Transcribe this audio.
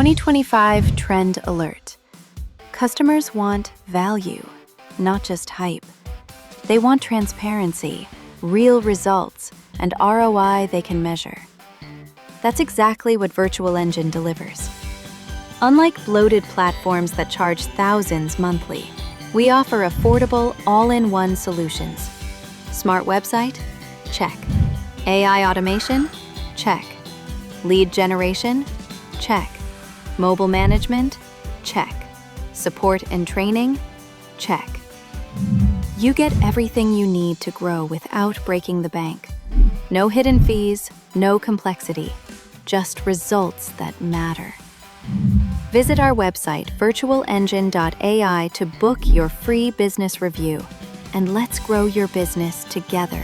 2025 Trend Alert. Customers want value, not just hype. They want transparency, real results, and ROI they can measure. That's exactly what Virtual Engine delivers. Unlike bloated platforms that charge thousands monthly, we offer affordable, all-in-one solutions. Smart website? Check. AI automation? Check. Lead generation? Check. Mobile management? Check. Support and training? Check. You get everything you need to grow without breaking the bank. No hidden fees, no complexity, just results that matter. Visit our website, virtualengine.ai, to book your free business review, and let's grow your business together.